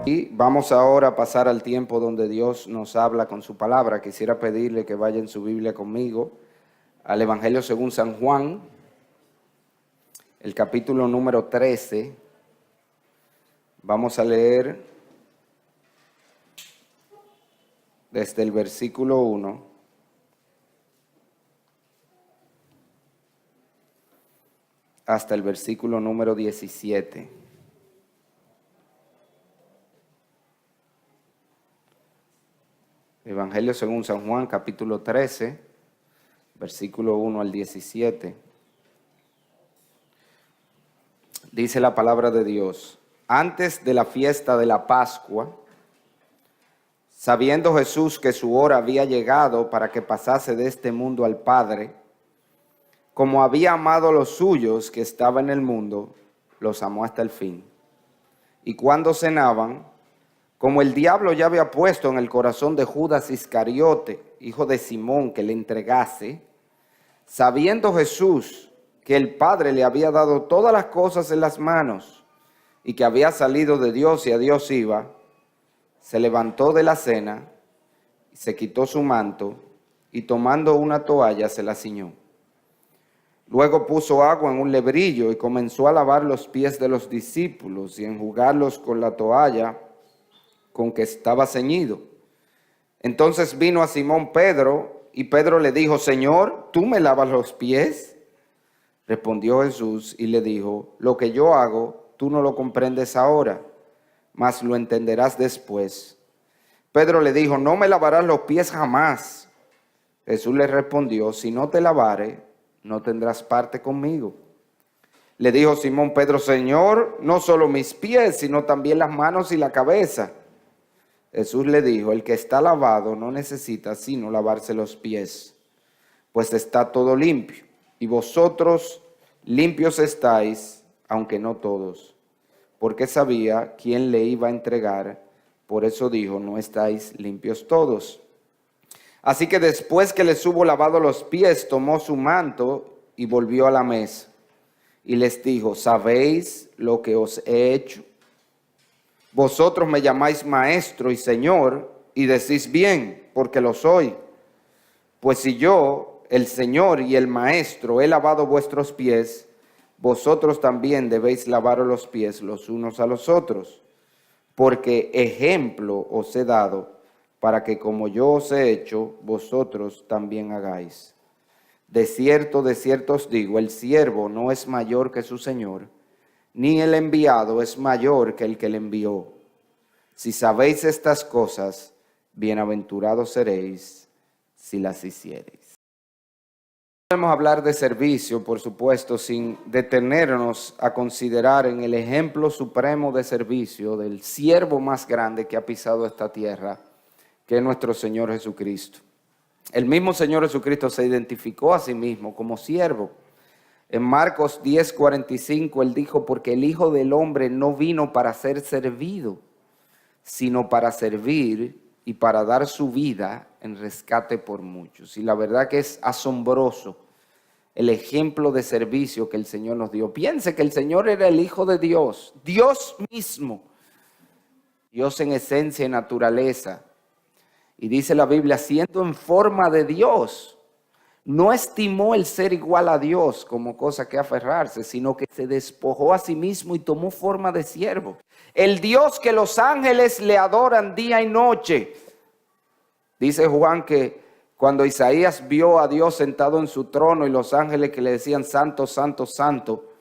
Y vamos ahora a pasar al tiempo donde Dios nos habla con su palabra. Quisiera pedirle que vaya en su Biblia conmigo al Evangelio según San Juan, el capítulo número 13. Vamos a leer desde el versículo 1 hasta el versículo número 17. Evangelio según San Juan, capítulo 13, versículo 1 al 17. Dice la palabra de Dios: antes de la fiesta de la Pascua, sabiendo Jesús que su hora había llegado para que pasase de este mundo al Padre, como había amado a los suyos que estaban en el mundo, los amó hasta el fin. Y cuando cenaban, como el diablo ya había puesto en el corazón de Judas Iscariote, hijo de Simón, que le entregase, sabiendo Jesús que el Padre le había dado todas las cosas en las manos y que había salido de Dios y a Dios iba, se levantó de la cena, se quitó su manto y tomando una toalla se la ciñó. Luego puso agua en un lebrillo y comenzó a lavar los pies de los discípulos y enjugarlos con la toalla con que estaba ceñido. Entonces vino a Simón Pedro y Pedro le dijo: Señor, ¿tú me lavas los pies? Respondió Jesús y le dijo: lo que yo hago, tú no lo comprendes ahora, mas lo entenderás después. Pedro le dijo: no me lavarás los pies jamás. Jesús le respondió: si no te lavare, no tendrás parte conmigo. Le dijo Simón Pedro: Señor, no solo mis pies, sino también las manos y la cabeza. Jesús le dijo: el que está lavado no necesita sino lavarse los pies, pues está todo limpio, y vosotros limpios estáis, aunque no todos. Porque sabía quién le iba a entregar, por eso dijo: no estáis limpios todos. Así que después que les hubo lavado los pies, tomó su manto y volvió a la mesa. Y les dijo: ¿sabéis lo que os he hecho? Vosotros me llamáis maestro y señor, y decís bien, porque lo soy. Pues si yo, el Señor y el Maestro, he lavado vuestros pies, vosotros también debéis lavaros los pies los unos a los otros. Porque ejemplo os he dado, para que como yo os he hecho, vosotros también hagáis. De cierto os digo, el siervo no es mayor que su Señor, ni el enviado es mayor que el que le envió. Si sabéis estas cosas, bienaventurados seréis si las hiciereis. Podemos hablar de servicio, por supuesto, sin detenernos a considerar en el ejemplo supremo de servicio del siervo más grande que ha pisado esta tierra, que es nuestro Señor Jesucristo. El mismo Señor Jesucristo se identificó a sí mismo como siervo. En Marcos 10:45 él dijo: porque el Hijo del Hombre no vino para ser servido, sino para servir y para dar su vida en rescate por muchos. Y la verdad que es asombroso el ejemplo de servicio que el Señor nos dio. Piense que el Señor era el Hijo de Dios, Dios mismo, Dios en esencia y naturaleza. Y dice la Biblia, siendo en forma de Dios, no estimó el ser igual a Dios como cosa que aferrarse, sino que se despojó a sí mismo y tomó forma de siervo. El Dios que los ángeles le adoran día y noche. Dice Juan que cuando Isaías vio a Dios sentado en su trono y los ángeles que le decían: santo, santo, santo,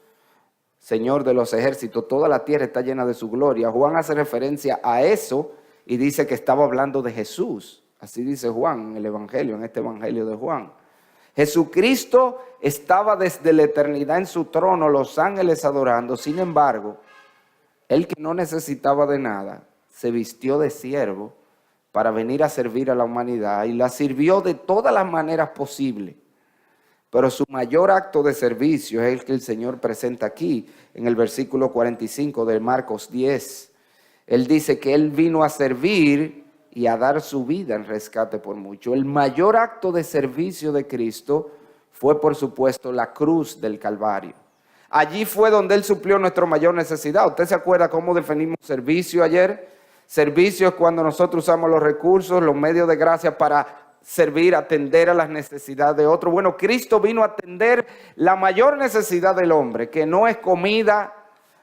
Señor de los ejércitos, toda la tierra está llena de su gloria. Juan hace referencia a eso y dice que estaba hablando de Jesús. Así dice Juan en el Evangelio, en este Evangelio de Juan. Jesucristo estaba desde la eternidad en su trono, los ángeles adorando. Sin embargo, él, que no necesitaba de nada, se vistió de siervo para venir a servir a la humanidad y la sirvió de todas las maneras posibles. Pero su mayor acto de servicio es el que el Señor presenta aquí en el versículo 45 de Marcos 10. Él dice que él vino a servir y a dar su vida en rescate por mucho. El mayor acto de servicio de Cristo fue, por supuesto, la cruz del Calvario. Allí fue donde él suplió nuestra mayor necesidad. ¿Usted se acuerda cómo definimos servicio ayer? Servicio es cuando nosotros usamos los recursos, los medios de gracia para servir, atender a las necesidades de otros. Bueno, Cristo vino a atender la mayor necesidad del hombre, que no es comida,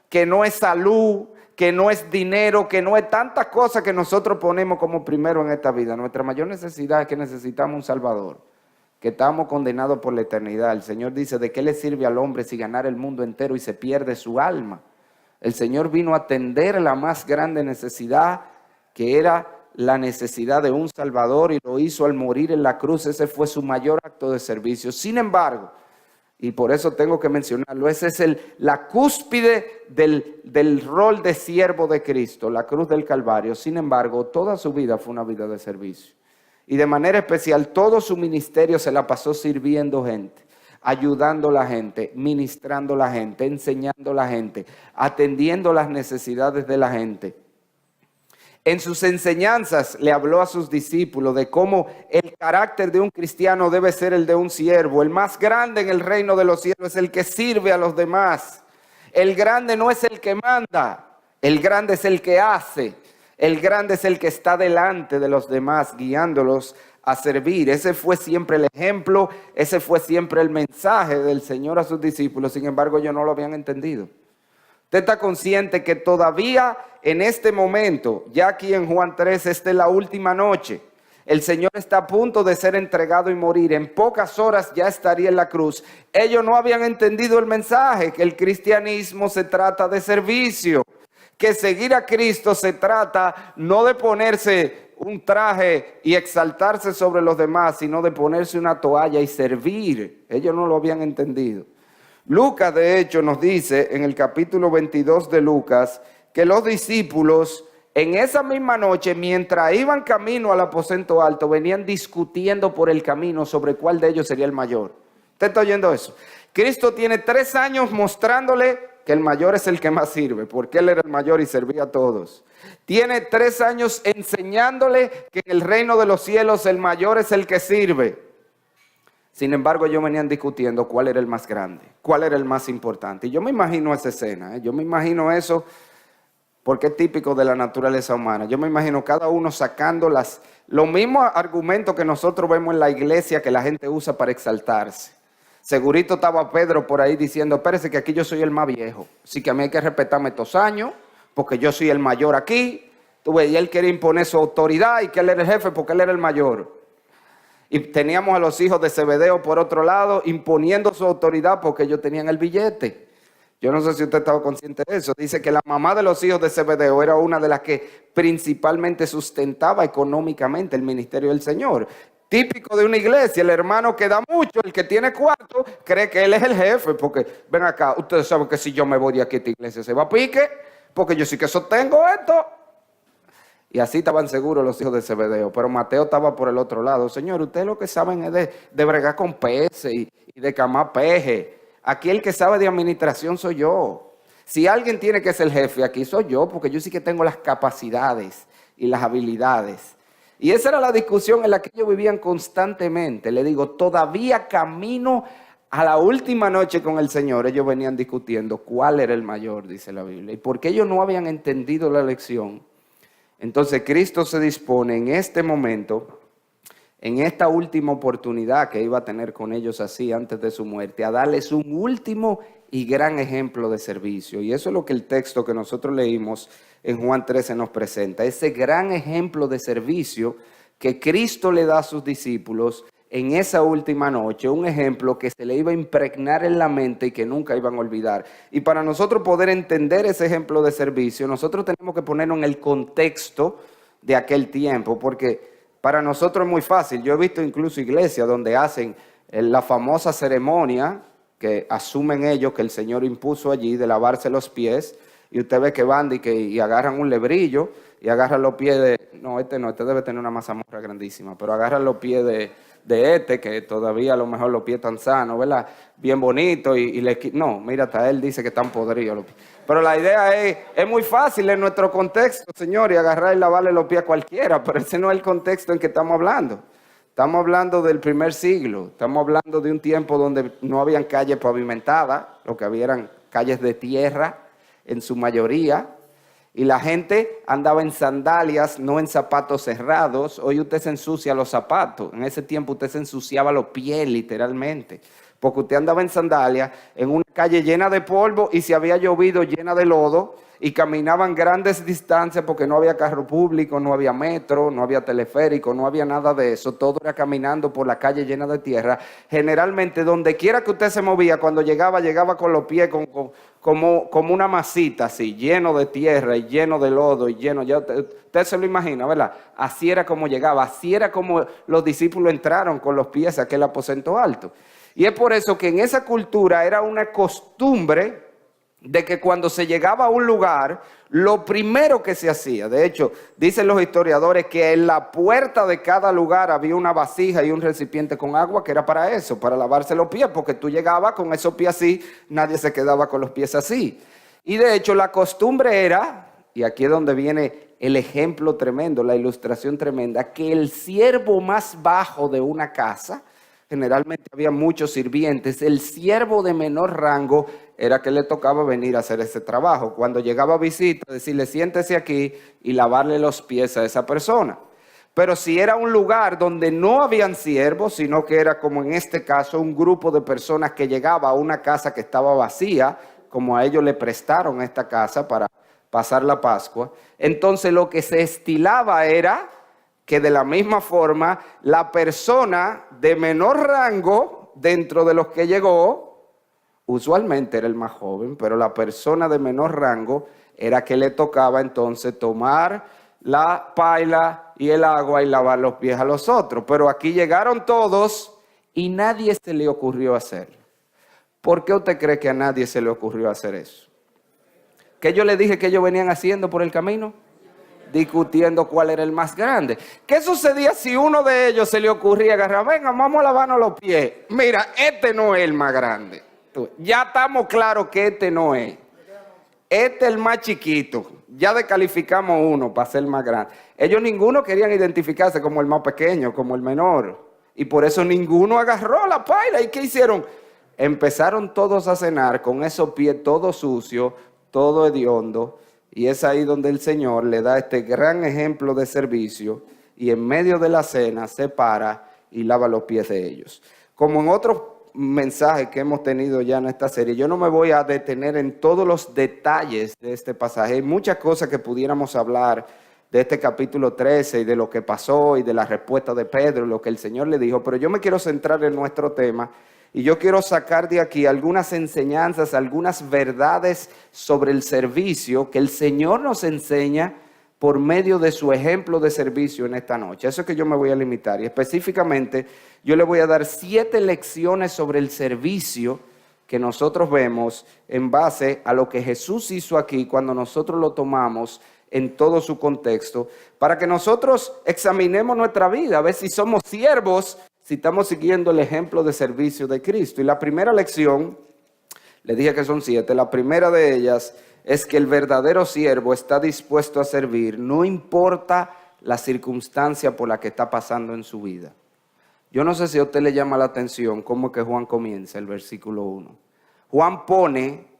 que no es salud, que no es dinero, que no es tantas cosas que nosotros ponemos como primero en esta vida. Nuestra mayor necesidad es que necesitamos un Salvador, que estamos condenados por la eternidad. El Señor dice, ¿de qué le sirve al hombre si ganar el mundo entero y se pierde su alma? El Señor vino a atender la más grande necesidad, que era la necesidad de un Salvador, y lo hizo al morir en la cruz. Ese fue su mayor acto de servicio. Sin embargo, y por eso tengo que mencionarlo, ese es la cúspide del rol de siervo de Cristo, la cruz del Calvario. Sin embargo, toda su vida fue una vida de servicio. Y de manera especial, todo su ministerio se la pasó sirviendo gente, ayudando a la gente, ministrando a la gente, enseñando a la gente, atendiendo las necesidades de la gente. En sus enseñanzas le habló a sus discípulos de cómo el carácter de un cristiano debe ser el de un siervo. El más grande en el reino de los cielos es el que sirve a los demás. El grande no es el que manda, el grande es el que hace. El grande es el que está delante de los demás, guiándolos a servir. Ese fue siempre el ejemplo, ese fue siempre el mensaje del Señor a sus discípulos. Sin embargo, ellos no lo habían entendido. Usted está consciente que todavía en este momento, ya aquí en Juan 3, esta es la última noche. El Señor está a punto de ser entregado y morir. En pocas horas ya estaría en la cruz. Ellos no habían entendido el mensaje, que el cristianismo se trata de servicio. Que seguir a Cristo se trata no de ponerse un traje y exaltarse sobre los demás, sino de ponerse una toalla y servir. Ellos no lo habían entendido. Lucas, de hecho, nos dice en el capítulo 22 de Lucas que los discípulos en esa misma noche, mientras iban camino al aposento alto, venían discutiendo por el camino sobre cuál de ellos sería el mayor. ¿Usted está oyendo eso? Cristo tiene 3 años mostrándole que el mayor es el que más sirve, porque él era el mayor y servía a todos. Tiene 3 años enseñándole que en el reino de los cielos el mayor es el que sirve. Sin embargo, ellos venían discutiendo cuál era el más grande, cuál era el más importante. Y yo me imagino esa escena, yo me imagino eso porque es típico de la naturaleza humana. Yo me imagino cada uno sacando los mismos argumentos que nosotros vemos en la iglesia que la gente usa para exaltarse. Segurito estaba Pedro por ahí diciendo, espérese que aquí yo soy el más viejo, así que a mí hay que respetarme estos años, porque yo soy el mayor aquí. Tú ves, y él quería imponer su autoridad y que él era el jefe porque él era el mayor. Y teníamos a los hijos de Zebedeo por otro lado, imponiendo su autoridad porque ellos tenían el billete. Yo no sé si usted estaba consciente de eso. Dice que la mamá de los hijos de Zebedeo era una de las que principalmente sustentaba económicamente el ministerio del Señor. Típico de una iglesia, el hermano que da mucho, el que tiene cuarto, cree que él es el jefe, porque ven acá, ustedes saben que si yo me voy de aquí a esta iglesia se va a pique, porque yo sí que sostengo esto. Y así estaban seguros los hijos de Zebedeo, pero Mateo estaba por el otro lado. Señor, ustedes lo que saben es de bregar con peces y de camar peje. Aquí el que sabe de administración soy yo. Si alguien tiene que ser el jefe aquí soy yo, porque yo sí que tengo las capacidades y las habilidades. Y esa era la discusión en la que ellos vivían constantemente. Le digo, todavía camino a la última noche con el Señor, ellos venían discutiendo cuál era el mayor, dice la Biblia. Y porque ellos no habían entendido la lección, entonces Cristo se dispone en este momento, en esta última oportunidad que iba a tener con ellos así antes de su muerte, a darles un último y gran ejemplo de servicio. Y eso es lo que el texto que nosotros leímos en Juan 13 nos presenta, ese gran ejemplo de servicio que Cristo le da a sus discípulos en esa última noche, un ejemplo que se le iba a impregnar en la mente y que nunca iban a olvidar. Y para nosotros poder entender ese ejemplo de servicio, nosotros tenemos que ponernos en el contexto de aquel tiempo, porque para nosotros es muy fácil. Yo he visto incluso iglesias donde hacen la famosa ceremonia que asumen ellos que el Señor impuso allí de lavarse los pies, y usted ve que van y agarran un lebrillo y agarran los pies de... No, este debe tener una mazamorra grandísima, pero agarran los pies de que todavía a lo mejor los pies están sanos, ¿verdad? Bien bonitos no, mira, hasta él dice que están podridos los pies. Pero la idea es muy fácil en nuestro contexto, señor, y agarrar y lavarle los pies a cualquiera, pero ese no es el contexto en que estamos hablando. Estamos hablando del primer siglo, estamos hablando de un tiempo donde no habían calles pavimentadas, lo que había eran calles de tierra en su mayoría, Y la gente andaba en sandalias, no en zapatos cerrados. Hoy usted se ensucia los zapatos. En ese tiempo usted se ensuciaba los pies literalmente. Porque usted andaba en sandalias en una calle llena de polvo y si había llovido llena de lodo y caminaban grandes distancias porque no había carro público, no había metro, no había teleférico, no había nada de eso. Todo era caminando por la calle llena de tierra. Generalmente donde quiera que usted se movía, cuando llegaba con los pies como una masita así, lleno de tierra y lleno de lodo y lleno, ya usted se lo imagina, ¿verdad? Así era como llegaba, así era como los discípulos entraron con los pies a aquel aposento alto. Y es por eso que en esa cultura era una costumbre de que cuando se llegaba a un lugar, lo primero que se hacía, de hecho, dicen los historiadores que en la puerta de cada lugar había una vasija y un recipiente con agua que era para eso, para lavarse los pies, porque tú llegabas con esos pies así, nadie se quedaba con los pies así. Y de hecho la costumbre era, y aquí es donde viene el ejemplo tremendo, la ilustración tremenda, que el siervo más bajo de una casa, generalmente había muchos sirvientes, el siervo de menor rango era que le tocaba venir a hacer ese trabajo. Cuando llegaba a visita, decirle siéntese aquí y lavarle los pies a esa persona. Pero si era un lugar donde no habían siervos, sino que era como en este caso un grupo de personas que llegaba a una casa que estaba vacía, como a ellos le prestaron esta casa para pasar la Pascua, entonces lo que se estilaba era que de la misma forma la persona de menor rango dentro de los que llegó, usualmente era el más joven, pero la persona de menor rango era que le tocaba entonces tomar la paila y el agua y lavar los pies a los otros. Pero aquí llegaron todos y nadie se le ocurrió hacerlo. ¿Por qué usted cree que a nadie se le ocurrió hacer eso? ¿Qué yo le dije que ellos venían haciendo por el camino? Discutiendo cuál era el más grande. ¿Qué sucedía si uno de ellos se le ocurría agarrar? Venga, vamos a lavarnos los pies. Mira, este no es el más grande. Ya estamos claros que este no es. Este es el más chiquito. Ya descalificamos uno para ser el más grande. Ellos ninguno querían identificarse como el más pequeño, como el menor. Y por eso ninguno agarró la paila. ¿Y qué hicieron? Empezaron todos a cenar con esos pies todos sucios, todo hediondo. Y es ahí donde el Señor le da este gran ejemplo de servicio y en medio de la cena se para y lava los pies de ellos. Como en otros mensajes que hemos tenido ya en esta serie, yo no me voy a detener en todos los detalles de este pasaje. Hay muchas cosas que pudiéramos hablar de este capítulo 13 y de lo que pasó y de la respuesta de Pedro, lo que el Señor le dijo, pero yo me quiero centrar en nuestro tema. Y yo quiero sacar de aquí algunas enseñanzas, algunas verdades sobre el servicio que el Señor nos enseña por medio de su ejemplo de servicio en esta noche. Eso es que yo me voy a limitar. Y específicamente yo le voy a dar 7 lecciones sobre el servicio que nosotros vemos en base a lo que Jesús hizo aquí cuando nosotros lo tomamos en todo su contexto, para que nosotros examinemos nuestra vida, a ver si somos siervos, si estamos siguiendo el ejemplo de servicio de Cristo. Y la primera lección, le dije que son 7, la primera de ellas es que el verdadero siervo está dispuesto a servir, no importa la circunstancia por la que está pasando en su vida. Yo no sé si a usted le llama la atención cómo es que Juan comienza el versículo 1. Juan pone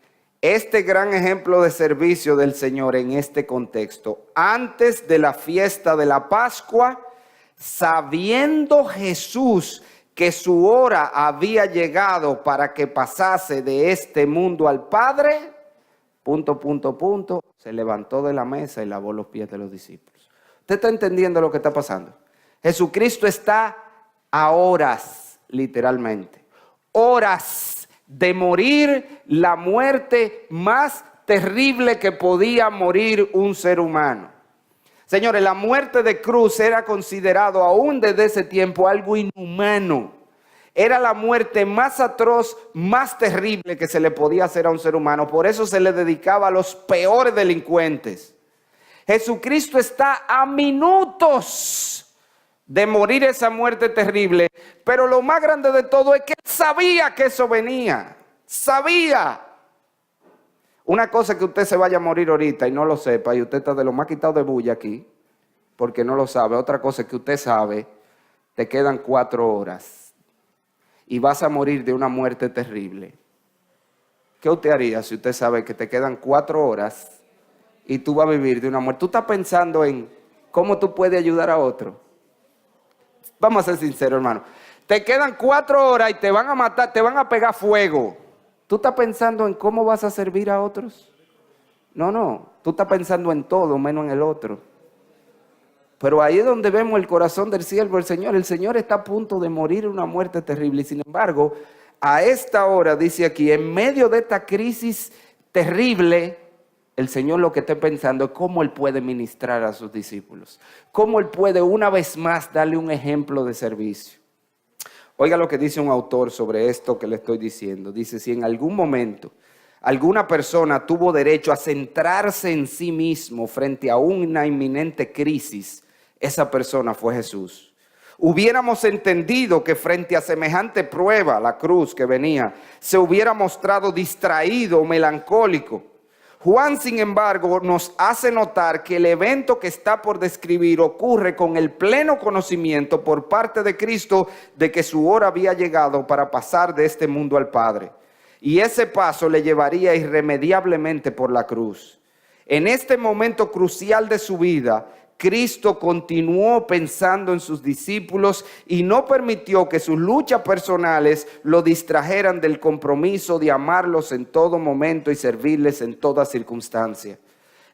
este gran ejemplo de servicio del Señor en este contexto. Antes de la fiesta de la Pascua, sabiendo Jesús que su hora había llegado para que pasase de este mundo al Padre, ... se levantó de la mesa y lavó los pies de los discípulos. ¿Usted está entendiendo lo que está pasando? Jesucristo está a horas, literalmente, horas de morir la muerte más terrible que podía morir un ser humano. Señores, la muerte de cruz era considerado aún desde ese tiempo algo inhumano. Era la muerte más atroz, más terrible que se le podía hacer a un ser humano. Por eso se le dedicaba a los peores delincuentes. Jesucristo está a minutos de morir esa muerte terrible. Pero lo más grande de todo es que él sabía que eso venía. Sabía. Una cosa es que usted se vaya a morir ahorita y no lo sepa, y usted está de lo más quitado de bulla aquí, porque no lo sabe. Otra cosa es que usted sabe, te quedan 4 horas y vas a morir de una muerte terrible. ¿Qué usted haría si usted sabe que te quedan 4 horas y tú vas a vivir de una muerte. Tú estás pensando en cómo tú puedes ayudar a otro. Vamos a ser sinceros, hermano. Te quedan 4 horas y te van a matar, te van a pegar fuego. ¿Tú estás pensando en cómo vas a servir a otros? No. Tú estás pensando en todo menos en el otro. Pero ahí es donde vemos el corazón del siervo del Señor. El Señor está a punto de morir una muerte terrible. Y sin embargo, a esta hora, dice aquí, en medio de esta crisis terrible, el Señor lo que está pensando es cómo Él puede ministrar a sus discípulos. Cómo Él puede una vez más darle un ejemplo de servicio. Oiga lo que dice un autor sobre esto que le estoy diciendo. Dice, si en algún momento alguna persona tuvo derecho a centrarse en sí mismo frente a una inminente crisis, esa persona fue Jesús. Hubiéramos entendido que frente a semejante prueba, la cruz que venía, se hubiera mostrado distraído o melancólico. Juan, sin embargo, nos hace notar que el evento que está por describir ocurre con el pleno conocimiento por parte de Cristo de que su hora había llegado para pasar de este mundo al Padre. Y ese paso le llevaría irremediablemente por la cruz. En este momento crucial de su vida, Cristo continuó pensando en sus discípulos y no permitió que sus luchas personales lo distrajeran del compromiso de amarlos en todo momento y servirles en toda circunstancia.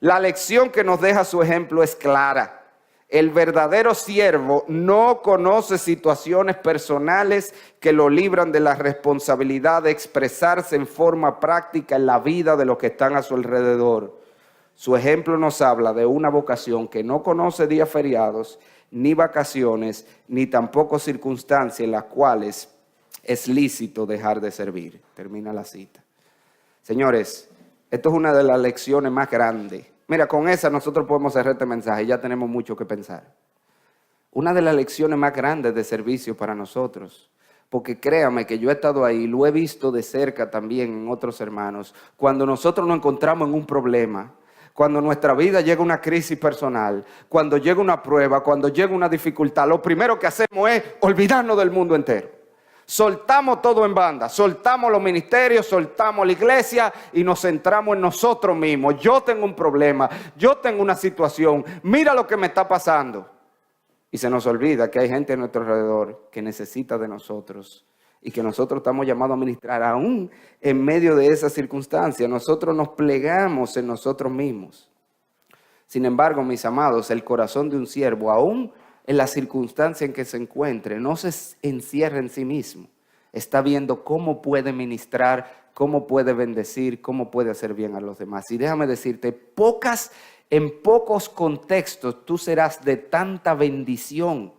La lección que nos deja su ejemplo es clara. El verdadero siervo no conoce situaciones personales que lo libran de la responsabilidad de expresarse en forma práctica en la vida de los que están a su alrededor. Su ejemplo nos habla de una vocación que no conoce días feriados, ni vacaciones, ni tampoco circunstancias en las cuales es lícito dejar de servir. Termina la cita. Señores, esto es una de las lecciones más grandes. Mira, con esa nosotros podemos cerrar este mensaje, ya tenemos mucho que pensar. Una de las lecciones más grandes de servicio para nosotros. Porque créame que yo he estado ahí, lo he visto de cerca también en otros hermanos. Cuando nosotros nos encontramos en un problema, cuando nuestra vida llega a una crisis personal, cuando llega una prueba, cuando llega una dificultad, lo primero que hacemos es olvidarnos del mundo entero. Soltamos todo en banda, soltamos los ministerios, soltamos la iglesia y nos centramos en nosotros mismos. Yo tengo un problema, yo tengo una situación, mira lo que me está pasando. Y se nos olvida que hay gente a nuestro alrededor que necesita de nosotros y que nosotros estamos llamados a ministrar aún en medio de esas circunstancias. Nosotros nos plegamos en nosotros mismos. Sin embargo, mis amados, el corazón de un siervo, aún en la circunstancia en que se encuentre, no se encierra en sí mismo. Está viendo cómo puede ministrar, cómo puede bendecir, cómo puede hacer bien a los demás. Y déjame decirte, en pocos contextos tú serás de tanta bendición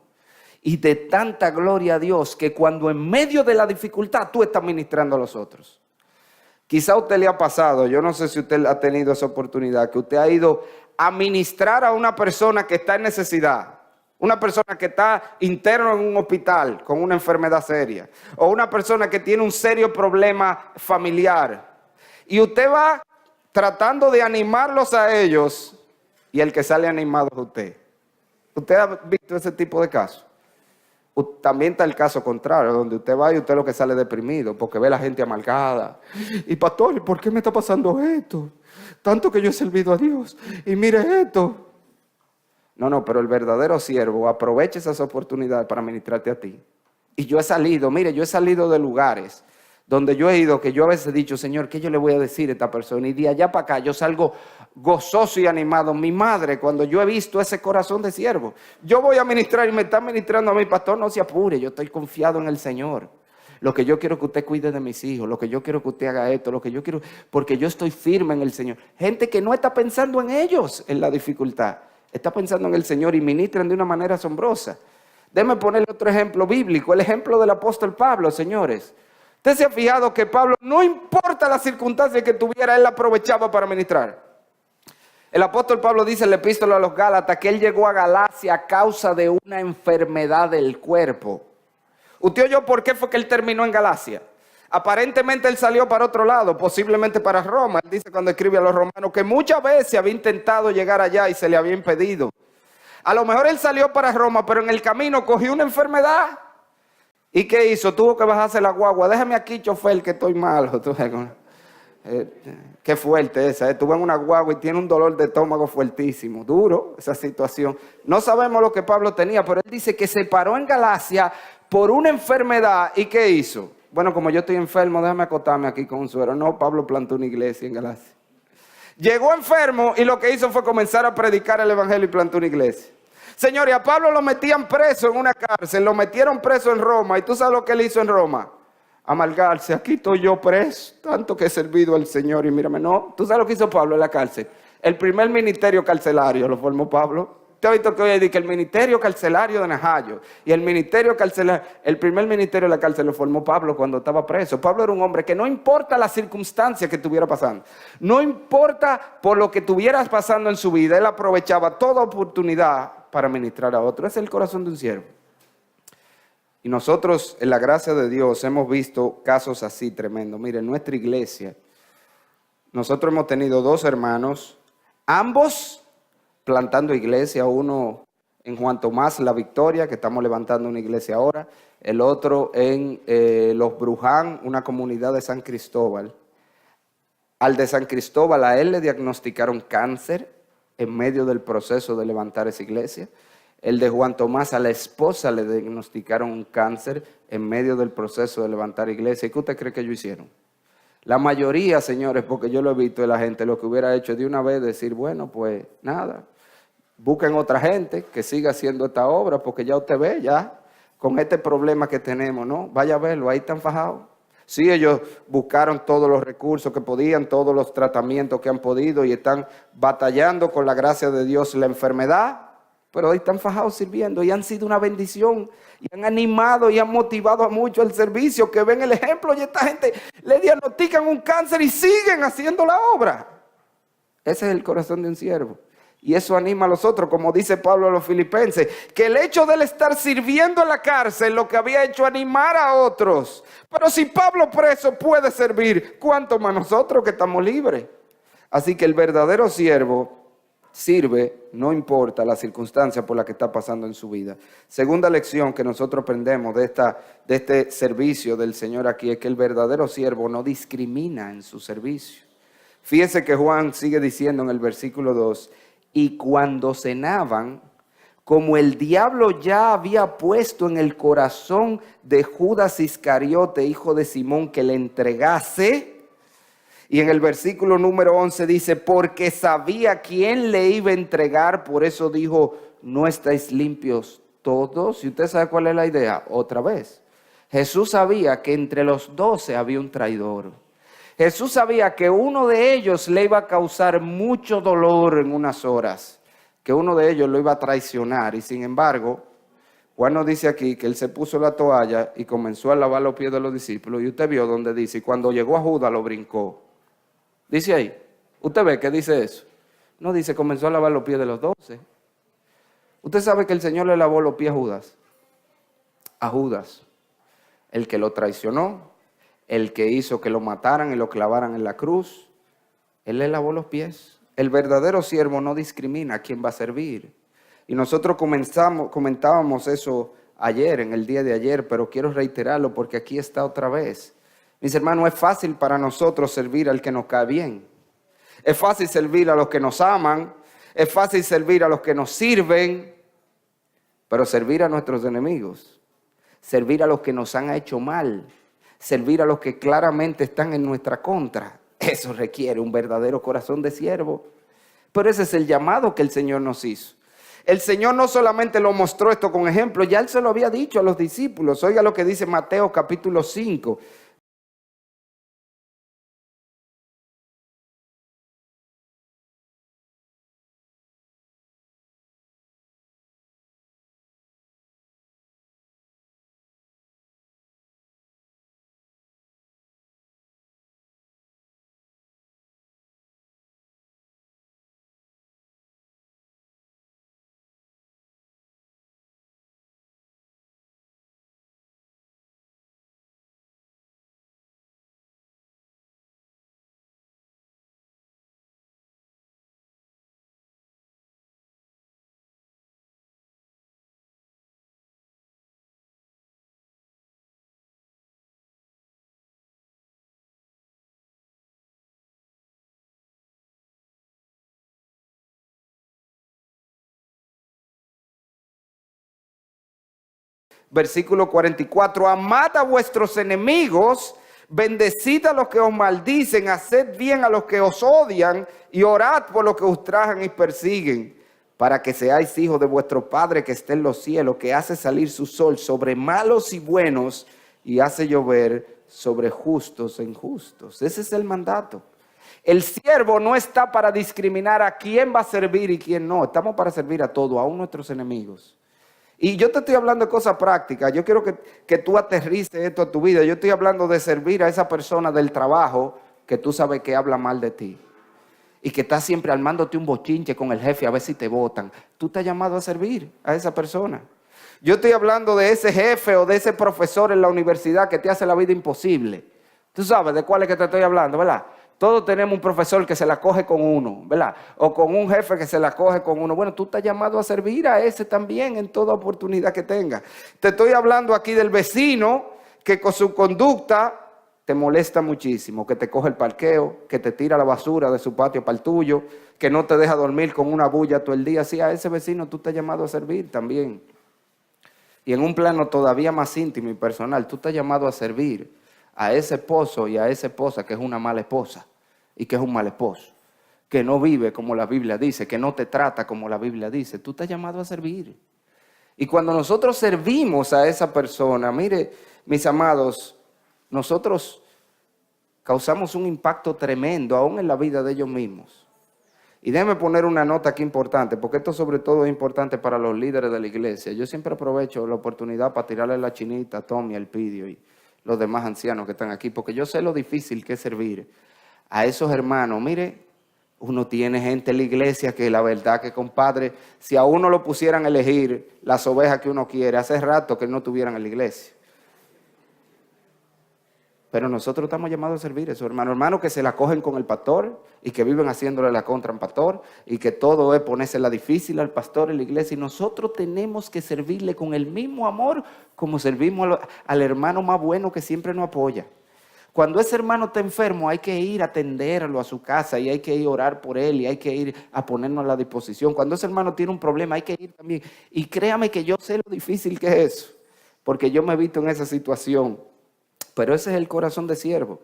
y de tanta gloria a Dios que cuando en medio de la dificultad tú estás ministrando a los otros. Quizá a usted le ha pasado, yo no sé si usted ha tenido esa oportunidad, que usted ha ido a ministrar a una persona que está en necesidad, una persona que está interno en un hospital con una enfermedad seria, o una persona que tiene un serio problema familiar, y usted va tratando de animarlos a ellos, y el que sale animado es usted. ¿Usted ha visto ese tipo de casos? También está el caso contrario, donde usted va y usted lo que sale deprimido, porque ve a la gente amargada. Y pastor, ¿por qué me está pasando esto? Tanto que yo he servido a Dios, y mire esto. No, pero el verdadero siervo aprovecha esas oportunidades para ministrarte a ti. Y yo he salido de lugares donde yo he ido, que yo a veces he dicho, Señor, ¿qué yo le voy a decir a esta persona? Y de allá para acá yo salgo gozoso y animado. Mi madre, cuando yo he visto ese corazón de siervo, yo voy a ministrar y me está ministrando a mi pastor, no se apure, yo estoy confiado en el Señor. Lo que yo quiero es que usted cuide de mis hijos, lo que yo quiero es que usted haga esto, lo que yo quiero, porque yo estoy firme en el Señor. Gente que no está pensando en ellos en la dificultad, está pensando en el Señor y ministran de una manera asombrosa. Déjeme ponerle otro ejemplo bíblico, el ejemplo del apóstol Pablo, señores. ¿Usted se ha fijado que Pablo, no importa las circunstancias que tuviera, él la aprovechaba para ministrar? El apóstol Pablo dice en la epístola a los Gálatas que él llegó a Galacia a causa de una enfermedad del cuerpo. ¿Usted oyó por qué fue que él terminó en Galacia? Aparentemente él salió para otro lado, posiblemente para Roma. Él dice cuando escribe a los romanos que muchas veces había intentado llegar allá y se le había impedido. A lo mejor él salió para Roma, pero en el camino cogió una enfermedad. ¿Y qué hizo? Tuvo que bajarse la guagua. Déjame aquí, chofer, que estoy malo. Qué fuerte esa. Tú vas en una guagua y tiene un dolor de estómago fuertísimo. Duro esa situación. No sabemos lo que Pablo tenía, pero él dice que se paró en Galacia por una enfermedad. ¿Y qué hizo? Bueno, como yo estoy enfermo, déjame acotarme aquí con un suero. No, Pablo plantó una iglesia en Galacia. Llegó enfermo y lo que hizo fue comenzar a predicar el evangelio y plantó una iglesia. Señores, a Pablo lo metían preso en una cárcel, lo metieron preso en Roma. ¿Y tú sabes lo que él hizo en Roma? Amargarse, aquí estoy yo preso, tanto que he servido al Señor y mírame, no. ¿Tú sabes lo que hizo Pablo en la cárcel? El primer ministerio carcelario lo formó Pablo. ¿Te has visto que hoy dice que el ministerio carcelario de Najayo y el ministerio carcelario, el primer ministerio de la cárcel lo formó Pablo cuando estaba preso? Pablo era un hombre que no importa la circunstancia que estuviera pasando, no importa por lo que estuvieras pasando en su vida, él aprovechaba toda oportunidad para ministrar a otro. Ese es el corazón de un siervo. Y nosotros, en la gracia de Dios, hemos visto casos así tremendos. Miren, en nuestra iglesia, nosotros hemos tenido 2 hermanos, ambos plantando iglesia, uno en Juan Tomás La Victoria, que estamos levantando una iglesia ahora, el otro en Los Bruján, una comunidad de San Cristóbal. Al de San Cristóbal, a él le diagnosticaron cáncer en medio del proceso de levantar esa iglesia. El de Juan Tomás, a la esposa le diagnosticaron un cáncer en medio del proceso de levantar iglesia. ¿Y qué usted cree que ellos hicieron? La mayoría, señores, porque yo lo he visto de la gente, lo que hubiera hecho de una vez decir, bueno, pues nada, busquen otra gente que siga haciendo esta obra, porque ya usted ve, ya, con este problema que tenemos, ¿no? Vaya a verlo, ahí están fajados. Sí, ellos buscaron todos los recursos que podían, todos los tratamientos que han podido y están batallando con la gracia de Dios la enfermedad. Pero hoy están fajados sirviendo y han sido una bendición y han animado y han motivado a muchos al servicio, que ven el ejemplo y esta gente le diagnostican un cáncer y siguen haciendo la obra. Ese es el corazón de un siervo. Y eso anima a los otros, como dice Pablo a los filipenses, que el hecho de él estar sirviendo en la cárcel lo que había hecho animar a otros. Pero si Pablo preso puede servir, ¿cuánto más nosotros que estamos libres? Así que el verdadero siervo sirve, no importa la circunstancia por la que está pasando en su vida. Segunda lección que nosotros aprendemos de este servicio del Señor aquí es que el verdadero siervo no discrimina en su servicio. Fíjese que Juan sigue diciendo en el versículo 2, y cuando cenaban, como el diablo ya había puesto en el corazón de Judas Iscariote, hijo de Simón, que le entregase. Y en el versículo número 11 dice, porque sabía quién le iba a entregar, por eso dijo, no estáis limpios todos. ¿Y usted sabe cuál es la idea? Otra vez, Jesús sabía que entre los 12 había un traidor. Jesús sabía que uno de ellos le iba a causar mucho dolor en unas horas, que uno de ellos lo iba a traicionar. Y sin embargo, Juan nos dice aquí que él se puso la toalla y comenzó a lavar los pies de los discípulos. Y usted vio donde dice, y cuando llegó a Judas lo brincó. Dice ahí, ¿usted ve qué dice eso? No dice, comenzó a lavar los pies de los 12. Usted sabe que el Señor le lavó los pies a Judas. A Judas, el que lo traicionó, el que hizo que lo mataran y lo clavaran en la cruz. Él le lavó los pies. El verdadero siervo no discrimina a quién va a servir. Y nosotros comentábamos eso ayer, en el día de ayer, pero quiero reiterarlo porque aquí está otra vez. Mis hermanos, es fácil para nosotros servir al que nos cae bien. Es fácil servir a los que nos aman. Es fácil servir a los que nos sirven. Pero servir a nuestros enemigos, servir a los que nos han hecho mal, servir a los que claramente están en nuestra contra, eso requiere un verdadero corazón de siervo. Pero ese es el llamado que el Señor nos hizo. El Señor no solamente lo mostró esto con ejemplo, ya Él se lo había dicho a los discípulos. Oiga lo que dice Mateo capítulo 5. Versículo 44, amad a vuestros enemigos, bendecid a los que os maldicen, haced bien a los que os odian y orad por los que os ultrajan y persiguen, para que seáis hijos de vuestro Padre que está en los cielos, que hace salir su sol sobre malos y buenos y hace llover sobre justos e injustos. Ese es el mandato. El siervo no está para discriminar a quién va a servir y quién no. Estamos para servir a todos, aún nuestros enemigos. Y yo te estoy hablando de cosas prácticas. Yo quiero que tú aterrices esto a tu vida. Yo estoy hablando de servir a esa persona del trabajo que tú sabes que habla mal de ti y que está siempre armándote un bochinche con el jefe a ver si te votan. Tú estás llamado a servir a esa persona. Yo estoy hablando de ese jefe o de ese profesor en la universidad que te hace la vida imposible. Tú sabes de cuál es que te estoy hablando, ¿verdad? Todos tenemos un profesor que se la coge con uno, ¿verdad? O con un jefe que se la coge con uno. Bueno, tú estás llamado a servir a ese también en toda oportunidad que tenga. Te estoy hablando aquí del vecino que con su conducta te molesta muchísimo, que te coge el parqueo, que te tira la basura de su patio para el tuyo, que no te deja dormir con una bulla todo el día. Sí, a ese vecino tú estás llamado a servir también. Y en un plano todavía más íntimo y personal, tú estás llamado a servir a ese esposo y a esa esposa que es una mala esposa y que es un mal esposo, que no vive como la Biblia dice, que no te trata como la Biblia dice. Tú estás llamado a servir. Y cuando nosotros servimos a esa persona, mire, mis amados, nosotros causamos un impacto tremendo aún en la vida de ellos mismos. Y déjeme poner una nota aquí importante, porque esto sobre todo es importante para los líderes de la iglesia. Yo siempre aprovecho la oportunidad para tirarle la chinita a Tommy, al Pidio y los demás ancianos que están aquí, porque yo sé lo difícil que es servir a esos hermanos. Mire, uno tiene gente en la iglesia que la verdad que, compadre, si a uno lo pusieran a elegir las ovejas que uno quiere, hace rato que no estuvieran en la iglesia. Pero nosotros estamos llamados a servir a esos hermanos que se la cogen con el pastor y que viven haciéndole la contra al pastor y que todo es ponérsela difícil al pastor en la iglesia. Y nosotros tenemos que servirle con el mismo amor como servimos al hermano más bueno que siempre nos apoya. Cuando ese hermano está enfermo hay que ir a atenderlo a su casa y hay que ir a orar por él y hay que ir a ponernos a la disposición. Cuando ese hermano tiene un problema hay que ir también. Y créame que yo sé lo difícil que es eso, porque yo me he visto en esa situación. Pero ese es el corazón de siervo.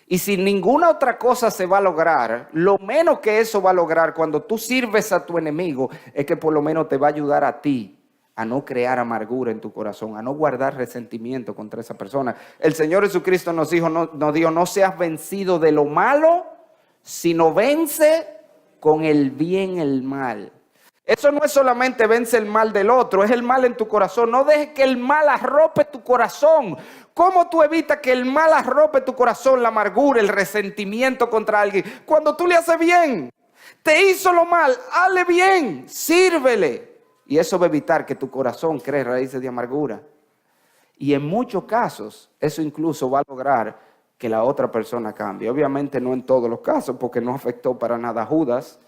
Y si ninguna otra cosa se va a lograr, lo menos que eso va a lograr cuando tú sirves a tu enemigo es que por lo menos te va a ayudar a ti a no crear amargura en tu corazón, a no guardar resentimiento contra esa persona. El Señor Jesucristo nos dijo, no seas vencido de lo malo, sino vence con el bien el mal. Eso no es solamente vence el mal del otro, es el mal en tu corazón. No dejes que el mal arrope tu corazón. ¿Cómo tú evitas que el mal arrope tu corazón, la amargura, el resentimiento contra alguien? Cuando tú le haces bien, te hizo lo mal, hazle bien, sírvele. Y eso va a evitar que tu corazón cree raíces de amargura. Y en muchos casos, eso incluso va a lograr que la otra persona cambie. Obviamente no en todos los casos, porque no afectó para nada a Judas.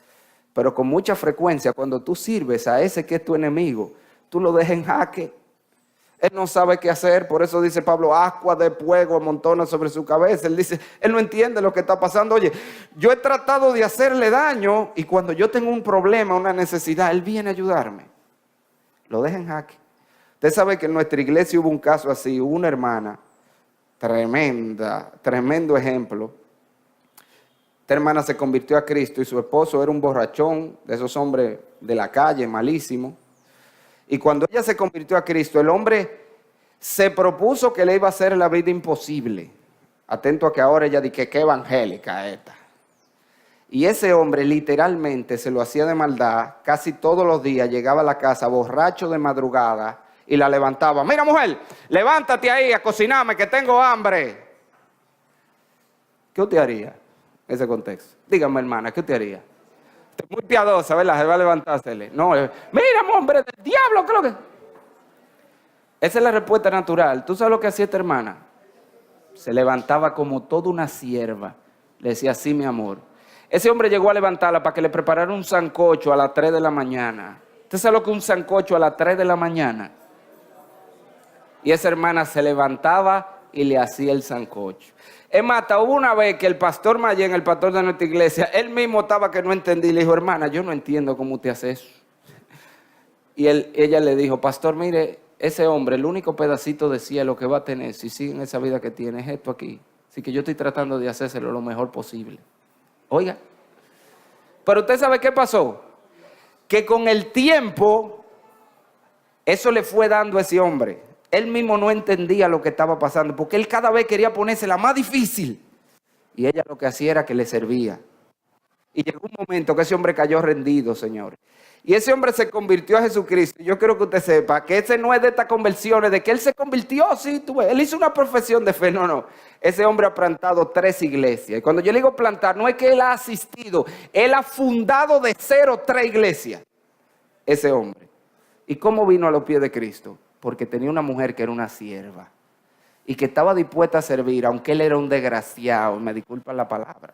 Pero con mucha frecuencia, cuando tú sirves a ese que es tu enemigo, tú lo dejas en jaque. Él no sabe qué hacer, por eso dice Pablo, ascua de fuego amontona sobre su cabeza. Él dice, él no entiende lo que está pasando. Oye, yo he tratado de hacerle daño y cuando yo tengo un problema, una necesidad, él viene a ayudarme. Lo deja en jaque. Usted sabe que en nuestra iglesia hubo un caso así, hubo una hermana, tremendo ejemplo. Esta hermana se convirtió a Cristo y su esposo era un borrachón, de esos hombres de la calle, malísimo. Y cuando ella se convirtió a Cristo, el hombre se propuso que le iba a hacer la vida imposible. Atento a que ahora ella dice que qué evangélica esta. Y ese hombre literalmente se lo hacía de maldad, casi todos los días llegaba a la casa borracho de madrugada y la levantaba. Mira mujer, levántate ahí a cocinarme que tengo hambre. ¿Qué usted haría en ese contexto? Dígame hermana, ¿qué usted haría? Usted es muy piadosa, ¿verdad? Se va a levantársele. No, mira hombre del diablo, ¿qué es lo que? Esa es la respuesta natural. ¿Tú sabes lo que hacía esta hermana? Se levantaba como toda una sierva. Le decía, sí mi amor. Ese hombre llegó a levantarla para que le preparara un sancocho a las 3 de la mañana. ¿Usted sabe lo que es un sancocho a las 3 de la mañana? Y esa hermana se levantaba y le hacía el sancocho. Es más, hubo una vez que el pastor Mayén, el pastor de nuestra iglesia, él mismo estaba que no entendía y le dijo, hermana, yo no entiendo cómo usted hace eso. Y ella le dijo, pastor, mire, ese hombre, el único pedacito de cielo que va a tener si sigue en esa vida que tiene es esto aquí. Así que yo estoy tratando de hacérselo lo mejor posible. Oiga, pero usted sabe qué pasó, que con el tiempo eso le fue dando a ese hombre. Él mismo no entendía lo que estaba pasando, porque él cada vez quería ponerse la más difícil. Y ella lo que hacía era que le servía. Y llegó un momento que ese hombre cayó rendido, señores. Y ese hombre se convirtió a Jesucristo. Y yo quiero que usted sepa que ese no es de estas conversiones, de que él se convirtió, sí, tú ves. Él hizo una profesión de fe, no. Ese hombre ha plantado 3 iglesias. Y cuando yo le digo plantar, no es que él ha asistido, él ha fundado de 0 3 iglesias. Ese hombre. ¿Y cómo vino a los pies de Cristo? Porque tenía una mujer que era una sierva y que estaba dispuesta a servir, aunque él era un desgraciado. Me disculpan la palabra,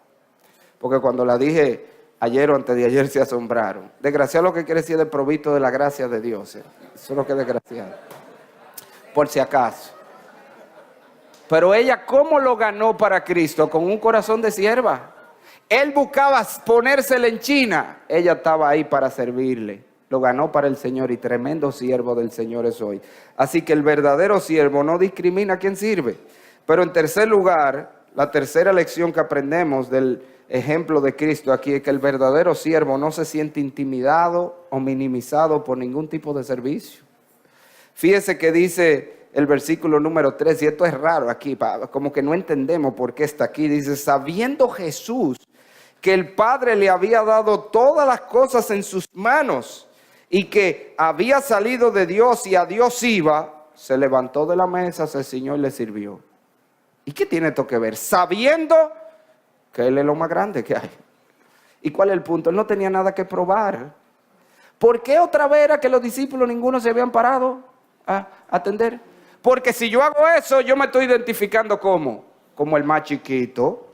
porque cuando la dije ayer o antes de ayer se asombraron. Desgraciado lo que quiere decir desprovisto de la gracia de Dios. Eso es lo que es desgraciado. Por si acaso. Pero ella, ¿cómo lo ganó para Cristo? Con un corazón de sierva. Él buscaba ponérsela en China. Ella estaba ahí para servirle. Lo ganó para el Señor y tremendo siervo del Señor es hoy. Así que el verdadero siervo no discrimina a quien sirve. Pero en tercer lugar, la tercera lección que aprendemos del ejemplo de Cristo aquí es que el verdadero siervo no se siente intimidado o minimizado por ningún tipo de servicio. Fíjese que dice el versículo número 3, y esto es raro aquí, como que no entendemos por qué está aquí. Dice, sabiendo Jesús que el Padre le había dado todas las cosas en sus manos y que había salido de Dios y a Dios iba, se levantó de la mesa, se ciñó y le sirvió. ¿Y qué tiene esto que ver? Sabiendo que Él es lo más grande que hay. ¿Y cuál es el punto? Él no tenía nada que probar. ¿Por qué otra vez era que los discípulos ninguno se habían parado a atender? Porque si yo hago eso, yo me estoy identificando como el más chiquito.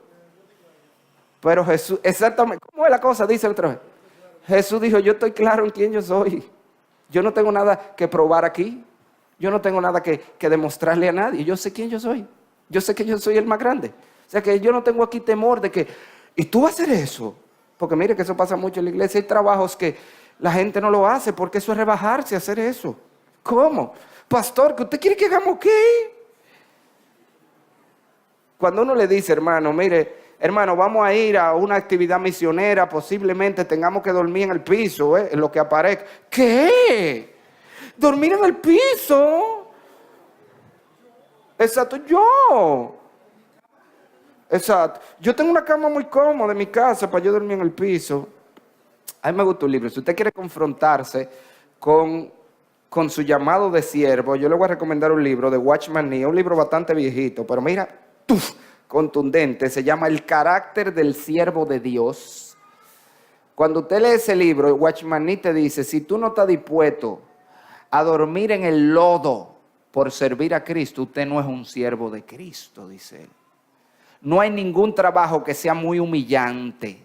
Pero Jesús, exactamente, ¿cómo es la cosa? Dice otra vez. Jesús dijo, yo estoy claro en quién yo soy. Yo no tengo nada que probar aquí. Yo no tengo nada que demostrarle a nadie. Yo sé quién yo soy. Yo sé que yo soy el más grande. O sea que yo no tengo aquí temor de que, ¿y tú vas a hacer eso? Porque mire que eso pasa mucho en la iglesia. Hay trabajos que la gente no lo hace porque eso es rebajarse, hacer eso. ¿Cómo? Pastor, ¿que usted quiere que hagamos qué? Cuando uno le dice, hermano, mire, hermano, vamos a ir a una actividad misionera, posiblemente tengamos que dormir en el piso, en lo que aparezca. ¿Qué? ¿Dormir en el piso? Exacto, yo. Exacto. Yo tengo una cama muy cómoda en mi casa para yo dormir en el piso. A mí me gusta un libro. Si usted quiere confrontarse con su llamado de siervo, yo le voy a recomendar un libro de Watchman Nee, un libro bastante viejito, pero mira, contundente. Se llama El carácter del siervo de Dios. Cuando usted lee ese libro, Watchman Nee te dice, si tú no estás dispuesto a dormir en el lodo por servir a Cristo, usted no es un siervo de Cristo, dice él. No hay ningún trabajo que sea muy humillante.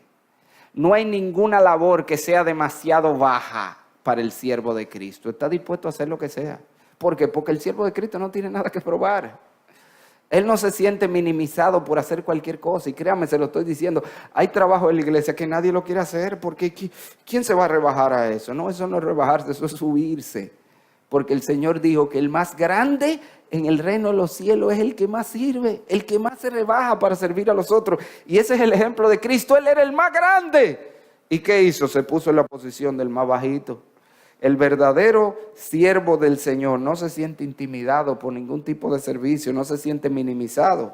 No hay ninguna labor que sea demasiado baja para el siervo de Cristo. Está dispuesto a hacer lo que sea. ¿Por qué? Porque el siervo de Cristo no tiene nada que probar. Él no se siente minimizado por hacer cualquier cosa. Y créame, se lo estoy diciendo, hay trabajo en la iglesia que nadie lo quiere hacer. Porque ¿quién se va a rebajar a eso? No, eso no es rebajarse, eso es subirse. Porque el Señor dijo que el más grande en el reino de los cielos es el que más sirve, el que más se rebaja para servir a los otros. Y ese es el ejemplo de Cristo. Él era el más grande. ¿Y qué hizo? Se puso en la posición del más bajito. El verdadero siervo del Señor no se siente intimidado por ningún tipo de servicio, no se siente minimizado.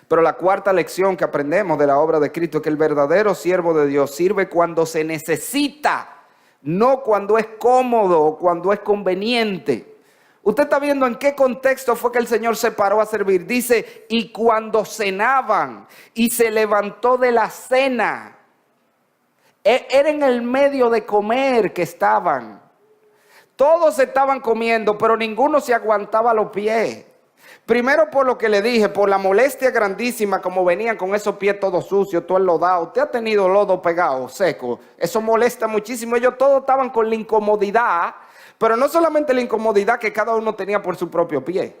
Pero la cuarta lección que aprendemos de la obra de Cristo es que el verdadero siervo de Dios sirve cuando se necesita, no cuando es cómodo o cuando es conveniente. Usted está viendo en qué contexto fue que el Señor se paró a servir. Dice, y cuando cenaban y se levantó de la cena. Era en el medio de comer que estaban. Todos estaban comiendo, pero ninguno se aguantaba los pies. Primero por lo que le dije, por la molestia grandísima como venían con esos pies todos sucios, todo enlodado. Usted ha tenido lodo pegado, seco. Eso molesta muchísimo. Ellos todos estaban con la incomodidad, pero no solamente la incomodidad que cada uno tenía por su propio pie.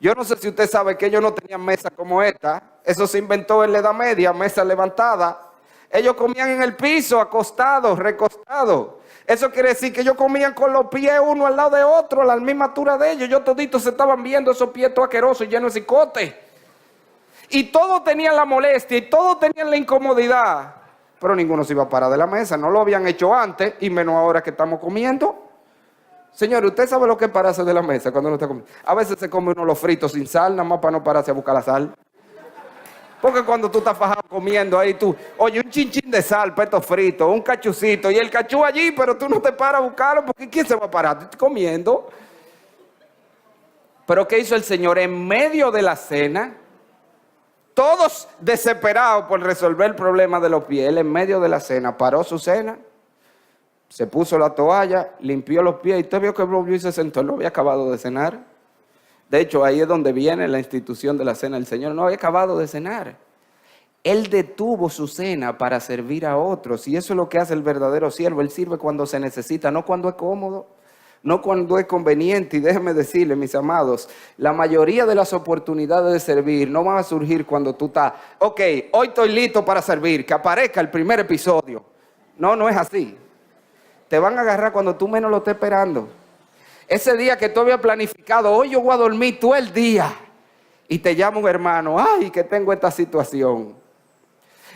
Yo no sé si usted sabe que ellos no tenían mesa como esta. Eso se inventó en la Edad Media, mesa levantada. Ellos comían en el piso, acostados, recostados. Eso quiere decir que ellos comían con los pies uno al lado de otro, a la misma altura de ellos. Ellos toditos se estaban viendo esos pies todos asquerosos y llenos de cicote. Y todos tenían la molestia y todos tenían la incomodidad. Pero ninguno se iba a parar de la mesa. No lo habían hecho antes y menos ahora que estamos comiendo. Señor, ¿usted sabe lo que es pararse de la mesa cuando uno está comiendo? A veces se come uno los fritos sin sal, nada más para no pararse a buscar la sal. Porque cuando tú estás fajado comiendo ahí, tú, oye, un chinchín de sal, peto frito, un cachucito, y el cachú allí, pero tú no te paras a buscarlo, porque ¿quién se va a parar? Tú estás comiendo. Pero ¿qué hizo el Señor? En medio de la cena, todos desesperados por resolver el problema de los pies, él en medio de la cena paró su cena, se puso la toalla, limpió los pies, y usted vio que volvió y se sentó, él no había acabado de cenar. De hecho, ahí es donde viene la institución de la cena. El Señor no había acabado de cenar. Él detuvo su cena para servir a otros. Y eso es lo que hace el verdadero siervo. Él sirve cuando se necesita, no cuando es cómodo, no cuando es conveniente. Y déjenme decirles, mis amados, la mayoría de las oportunidades de servir no van a surgir cuando tú estás, ok, hoy estoy listo para servir, que aparezca el primer episodio. No, no es así. Te van a agarrar cuando tú menos lo estés esperando. Ese día que tú habías planificado, hoy yo voy a dormir todo el día. Y te llama un hermano, ay, que tengo esta situación.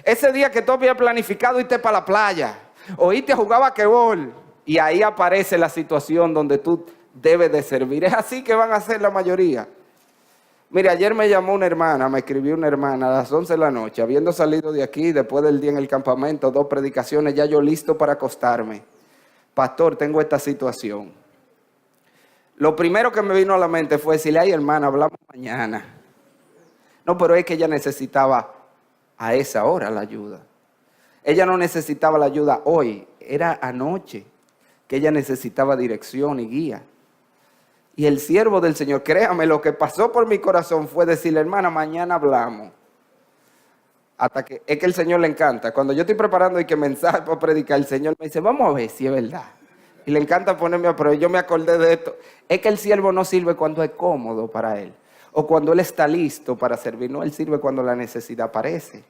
Ese día que tú habías planificado irte para la playa, o irte a jugar basquetbol. Y ahí aparece la situación donde tú debes de servir. Es así que van a hacer la mayoría. Mire, ayer me llamó una hermana, me escribió una hermana a las 11 de la noche, habiendo salido de aquí, después del día en el campamento, 2 predicaciones, ya yo listo para acostarme. Pastor, tengo esta situación. Lo primero que me vino a la mente fue decirle, ay hermana, hablamos mañana. No, pero es que ella necesitaba a esa hora la ayuda. Ella no necesitaba la ayuda hoy, era anoche que ella necesitaba dirección y guía. Y el siervo del Señor, créame, lo que pasó por mi corazón fue decirle, hermana, mañana hablamos. Hasta que, es que el Señor le encanta. Cuando yo estoy preparando y que mensaje para predicar, el Señor me dice, vamos a ver si es verdad. Y le encanta ponerme a prueba. Yo me acordé de esto. Es que el siervo no sirve cuando es cómodo para él. O cuando él está listo para servir. No, él sirve cuando la necesidad aparece.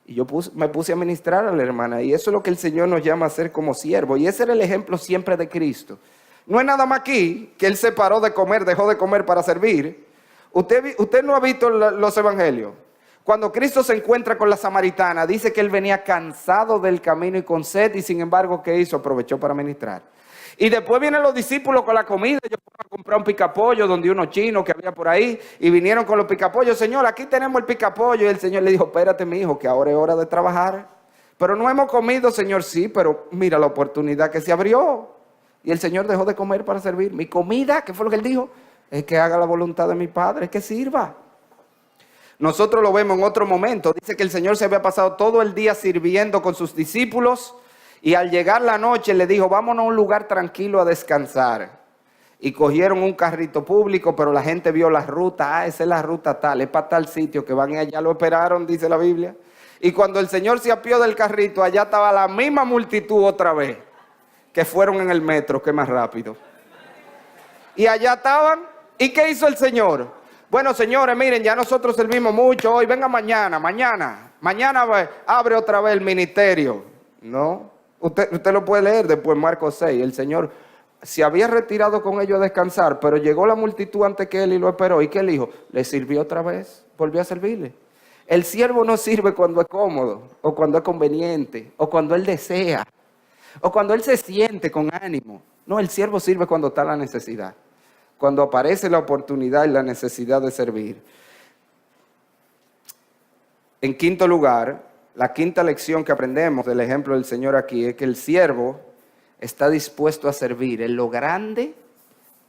Y yo me puse a ministrar a la hermana. Y eso es lo que el Señor nos llama a hacer como siervo. Y ese era el ejemplo siempre de Cristo. No es nada más aquí que él se paró de comer, dejó de comer para servir. Usted no ha visto los evangelios. Cuando Cristo se encuentra con la samaritana, dice que él venía cansado del camino y con sed, y sin embargo, ¿qué hizo? Aprovechó para ministrar. Y después vienen los discípulos con la comida. Ellos fueron a comprar un picapollo donde unos chinos que había por ahí, y vinieron con los picapollos. Señor, aquí tenemos el picapollo. Y el Señor le dijo, espérate, mi hijo, que ahora es hora de trabajar. Pero no hemos comido, Señor. Sí, pero mira la oportunidad que se abrió. Y el Señor dejó de comer para servir. Mi comida, ¿qué fue lo que él dijo? Es que haga la voluntad de mi Padre, que sirva. Nosotros lo vemos en otro momento. Dice que el Señor se había pasado todo el día sirviendo con sus discípulos. Y al llegar la noche le dijo, vámonos a un lugar tranquilo a descansar. Y cogieron un carrito público, pero la gente vio la ruta. Esa es la ruta tal, es para tal sitio que van y allá lo esperaron, dice la Biblia. Y cuando el Señor se apió del carrito, allá estaba la misma multitud otra vez. Que fueron en el metro, que más rápido. Y allá estaban. ¿Y qué hizo el Señor? Bueno, señores, miren, ya nosotros servimos mucho hoy. Venga mañana abre otra vez el ministerio. No, usted lo puede leer después, Marcos 6. El Señor se había retirado con ellos a descansar, pero llegó la multitud antes que él y lo esperó. ¿Y qué él dijo? Le sirvió otra vez, volvió a servirle. El siervo no sirve cuando es cómodo, o cuando es conveniente, o cuando él desea, o cuando él se siente con ánimo. No, el siervo sirve cuando está la necesidad. Cuando aparece la oportunidad y la necesidad de servir. En quinto lugar, la quinta lección que aprendemos del ejemplo del Señor aquí es que el siervo está dispuesto a servir en lo grande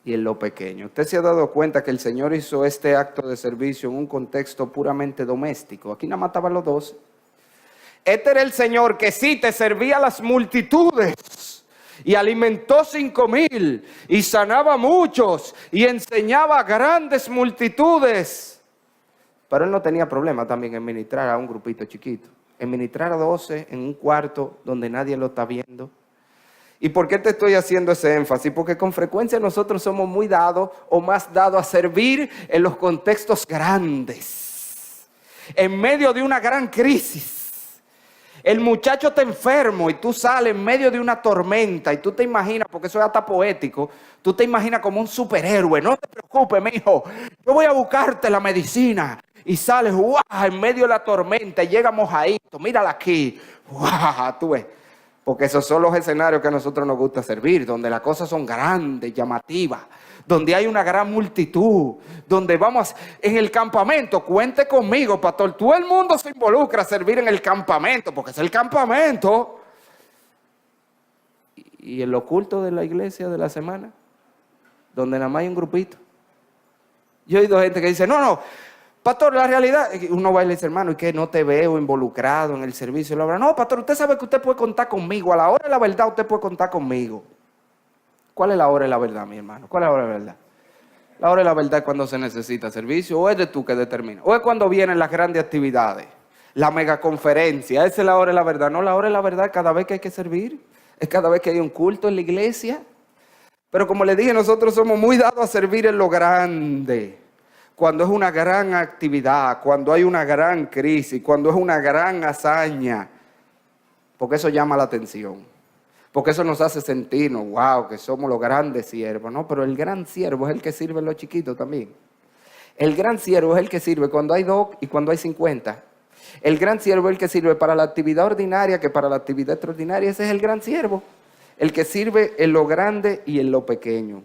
y en lo pequeño. Usted se ha dado cuenta que el Señor hizo este acto de servicio en un contexto puramente doméstico. Aquí nada más estaban los 12. Este era el Señor que sí te servía a las multitudes. Y alimentó 5,000 y sanaba a muchos y enseñaba a grandes multitudes. Pero él no tenía problema también en ministrar a un grupito chiquito. En ministrar a 12 en un cuarto donde nadie lo está viendo. ¿Y por qué te estoy haciendo ese énfasis? Porque con frecuencia nosotros somos muy dados o más dados a servir en los contextos grandes. En medio de una gran crisis. El muchacho está enfermo y tú sales en medio de una tormenta y tú te imaginas, porque eso es hasta poético, tú te imaginas como un superhéroe. No te preocupes, mijo, yo voy a buscarte la medicina. Y sales, ¡guau!, en medio de la tormenta y llega mojadito, mírala aquí, ¡guau!, tú ves. Porque esos son los escenarios que a nosotros nos gusta servir, donde las cosas son grandes, llamativas, donde hay una gran multitud, donde vamos en el campamento. Cuente conmigo, pastor, todo el mundo se involucra a servir en el campamento, porque es el campamento. Y en lo oculto de la iglesia de la semana, donde nada más hay un grupito. Yo he oído gente que dice, no, pastor, la realidad, uno va y le dice, hermano, ¿y qué? No te veo involucrado en el servicio de la obra. No, pastor, usted sabe que usted puede contar conmigo. A la hora de la verdad usted puede contar conmigo. ¿Cuál es la hora de la verdad, mi hermano? ¿Cuál es la hora de la verdad? La hora de la verdad es cuando se necesita servicio, o es de tú que determina, o es cuando vienen las grandes actividades, la megaconferencia. Esa es la hora de la verdad. No, la hora de la verdad es cada vez que hay que servir, es cada vez que hay un culto en la iglesia. Pero como les dije, nosotros somos muy dados a servir en lo grande. Cuando es una gran actividad, cuando hay una gran crisis, cuando es una gran hazaña, porque eso llama la atención. Porque eso nos hace sentirnos, wow, que somos los grandes siervos, ¿no? Pero el gran siervo es el que sirve en los chiquitos también. El gran siervo es el que sirve cuando hay 2 y cuando hay 50. El gran siervo es el que sirve para la actividad ordinaria que para la actividad extraordinaria. Ese es el gran siervo. El que sirve en lo grande y en lo pequeño.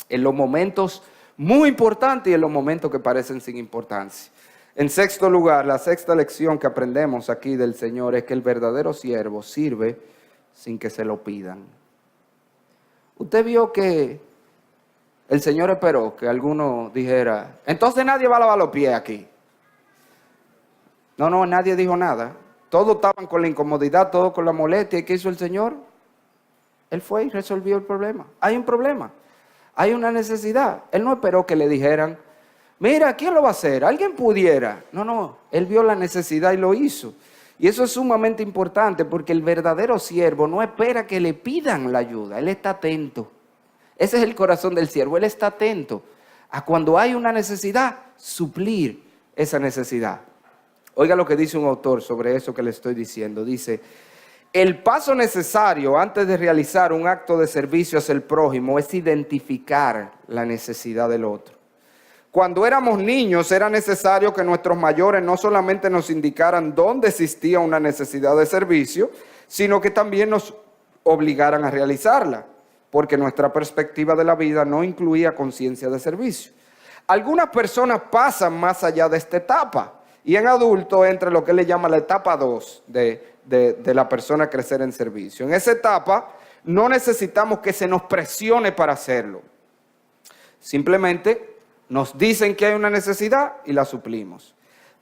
En los momentos muy importantes y en los momentos que parecen sin importancia. En sexto lugar, la sexta lección que aprendemos aquí del Señor es que el verdadero siervo sirve sin que se lo pidan. Usted vio que el Señor esperó que alguno dijera, entonces nadie va a lavar los pies aquí. No, nadie dijo nada. Todos estaban con la incomodidad, todos con la molestia. ¿Y qué hizo el Señor? Él fue y resolvió el problema. Hay un problema, hay una necesidad. Él no esperó que le dijeran, mira, ¿quién lo va a hacer? ¿Alguien pudiera? No, Él vio la necesidad y lo hizo. Y eso es sumamente importante porque el verdadero siervo no espera que le pidan la ayuda. Él está atento. Ese es el corazón del siervo. Él está atento a cuando hay una necesidad, suplir esa necesidad. Oiga lo que dice un autor sobre eso que le estoy diciendo. Dice, el paso necesario antes de realizar un acto de servicio hacia el prójimo es identificar la necesidad del otro. Cuando éramos niños era necesario que nuestros mayores no solamente nos indicaran dónde existía una necesidad de servicio, sino que también nos obligaran a realizarla, porque nuestra perspectiva de la vida no incluía conciencia de servicio. Algunas personas pasan más allá de esta etapa y en adulto entra lo que le llama la etapa 2 de la persona crecer en servicio. En esa etapa no necesitamos que se nos presione para hacerlo. Simplemente nos dicen que hay una necesidad y la suplimos.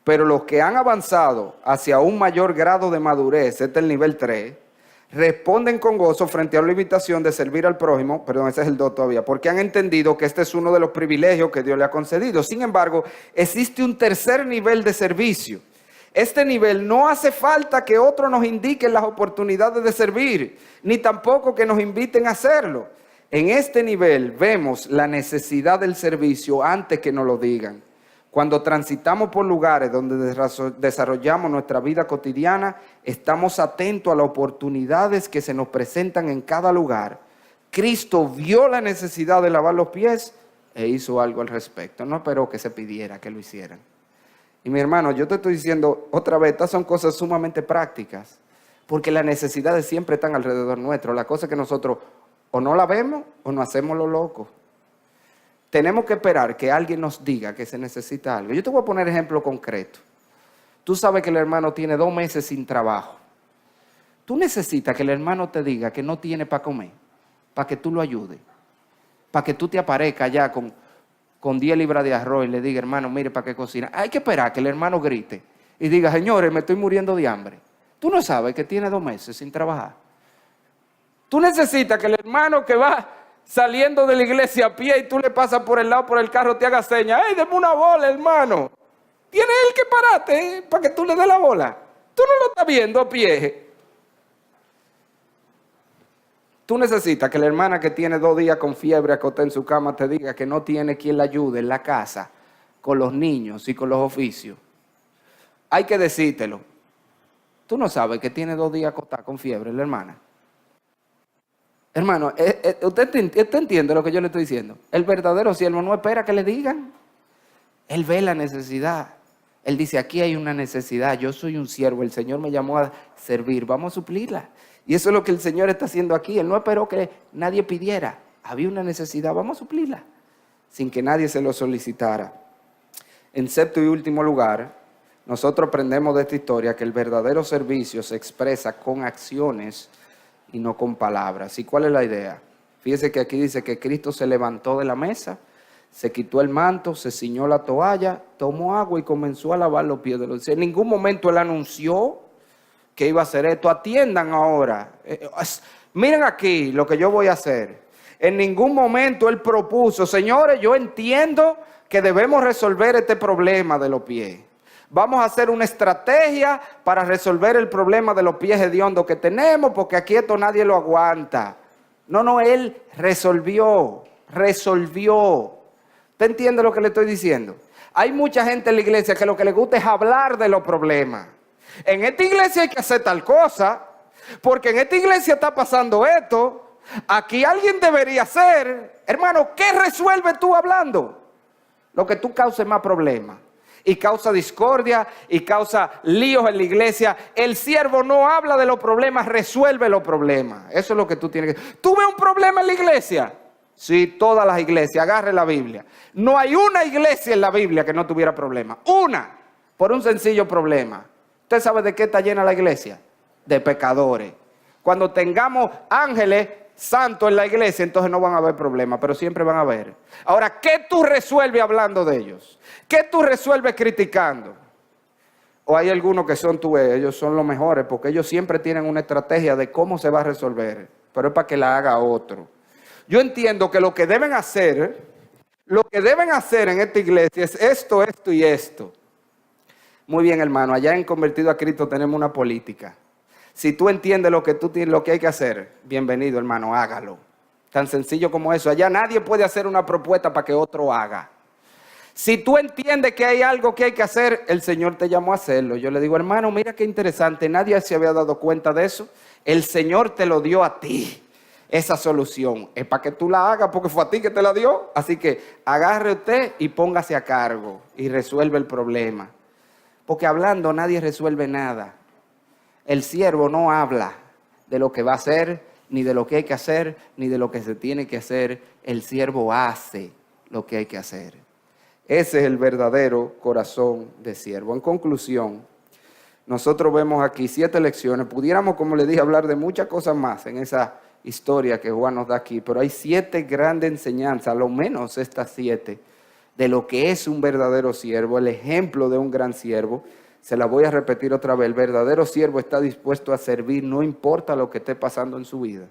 Pero los que han avanzado hacia un mayor grado de madurez, este es el nivel 3, responden con gozo frente a la invitación de servir al prójimo, perdón, ese es el 2 todavía, porque han entendido que este es uno de los privilegios que Dios le ha concedido. Sin embargo, existe un tercer nivel de servicio. Este nivel no hace falta que otros nos indiquen las oportunidades de servir, ni tampoco que nos inviten a hacerlo. En este nivel vemos la necesidad del servicio antes que nos lo digan. Cuando transitamos por lugares donde desarrollamos nuestra vida cotidiana, estamos atentos a las oportunidades que se nos presentan en cada lugar. Cristo vio la necesidad de lavar los pies e hizo algo al respecto. No esperó que se pidiera que lo hicieran. Y mi hermano, yo te estoy diciendo otra vez, estas son cosas sumamente prácticas, porque las necesidades siempre están alrededor nuestro. La cosa es que nosotros o no la vemos o nos hacemos lo loco. Tenemos que esperar que alguien nos diga que se necesita algo. Yo te voy a poner ejemplo concreto. Tú sabes que el hermano tiene 2 meses sin trabajo. Tú necesitas que el hermano te diga que no tiene para comer, para que tú lo ayudes, para que tú te aparezcas ya con 10 libras de arroz y le diga, hermano, mire para qué cocina. Hay que esperar que el hermano grite y diga, señores, me estoy muriendo de hambre. Tú no sabes que tiene 2 meses sin trabajar. Tú necesitas que el hermano que va saliendo de la iglesia a pie y tú le pasas por el lado, por el carro, te haga señas. ¡Ey, deme una bola, hermano! Tiene él que pararte para que tú le des la bola. Tú no lo estás viendo a pie. Tú necesitas que la hermana que tiene 2 días con fiebre acostada en su cama te diga que no tiene quien la ayude en la casa con los niños y con los oficios. Hay que decírtelo. Tú no sabes que tiene 2 días acostada con fiebre, la hermana. Hermano, usted entiende lo que yo le estoy diciendo. El verdadero siervo no espera que le digan. Él ve la necesidad. Él dice, aquí hay una necesidad, yo soy un siervo, el Señor me llamó a servir, vamos a suplirla. Y eso es lo que el Señor está haciendo aquí. Él no esperó que nadie pidiera. Había una necesidad, vamos a suplirla, sin que nadie se lo solicitara. En sexto y último lugar, nosotros aprendemos de esta historia que el verdadero servicio se expresa con acciones y no con palabras. ¿Y cuál es la idea? Fíjese que aquí dice que Cristo se levantó de la mesa, se quitó el manto, se ciñó la toalla, tomó agua y comenzó a lavar los pies de los discípulos. En ningún momento Él anunció que iba a hacer esto. Atiendan ahora. Miren aquí lo que yo voy a hacer. En ningún momento Él propuso, señores, yo entiendo que debemos resolver este problema de los pies. Vamos a hacer una estrategia para resolver el problema de los pies hediondos que tenemos, porque aquí esto nadie lo aguanta. No, Él resolvió. ¿Usted entiende lo que le estoy diciendo? Hay mucha gente en la iglesia que lo que le gusta es hablar de los problemas. En esta iglesia hay que hacer tal cosa, porque en esta iglesia está pasando esto. Aquí alguien debería hacer. Hermano, ¿qué resuelves tú hablando? Lo que tú causes más problemas. Y causa discordia y causa líos en la iglesia. El siervo no habla de los problemas, resuelve los problemas. Eso es lo que tú tienes que... ¿Tú ves un problema en la iglesia? Sí, todas las iglesias, agarre la Biblia. No hay una iglesia en la Biblia que no tuviera problemas. Una, por un sencillo problema. ¿Usted sabe de qué está llena la iglesia? De pecadores. Cuando tengamos ángeles santos en la iglesia, entonces no van a haber problemas, pero siempre van a haber. Ahora, ¿qué tú resuelves hablando de ellos? ¿Qué tú resuelves criticando? O hay algunos que son ellos son los mejores, porque ellos siempre tienen una estrategia de cómo se va a resolver, pero es para que la haga otro. Yo entiendo que lo que deben hacer en esta iglesia es esto, esto y esto. Muy bien, hermano, allá en Convertido a Cristo tenemos una política. Si tú entiendes lo que hay que hacer, bienvenido, hermano, hágalo. Tan sencillo como eso. Allá nadie puede hacer una propuesta para que otro haga. Si tú entiendes que hay algo que hay que hacer, el Señor te llamó a hacerlo. Yo le digo, hermano, mira qué interesante, nadie se había dado cuenta de eso. El Señor te lo dio a ti. Esa solución es para que tú la hagas porque fue a ti que te la dio. Así que agarre usted y póngase a cargo y resuelve el problema. Porque hablando nadie resuelve nada. El siervo no habla de lo que va a hacer, ni de lo que hay que hacer, ni de lo que se tiene que hacer. El siervo hace lo que hay que hacer. Ese es el verdadero corazón de siervo. En conclusión, nosotros vemos aquí 7 lecciones. Pudiéramos, como le dije, hablar de muchas cosas más en esa historia que Juan nos da aquí, pero hay 7 grandes enseñanzas, a lo menos estas 7, de lo que es un verdadero siervo, el ejemplo de un gran siervo. Se la voy a repetir otra vez. El verdadero siervo está dispuesto a servir, no importa lo que esté pasando en su vida.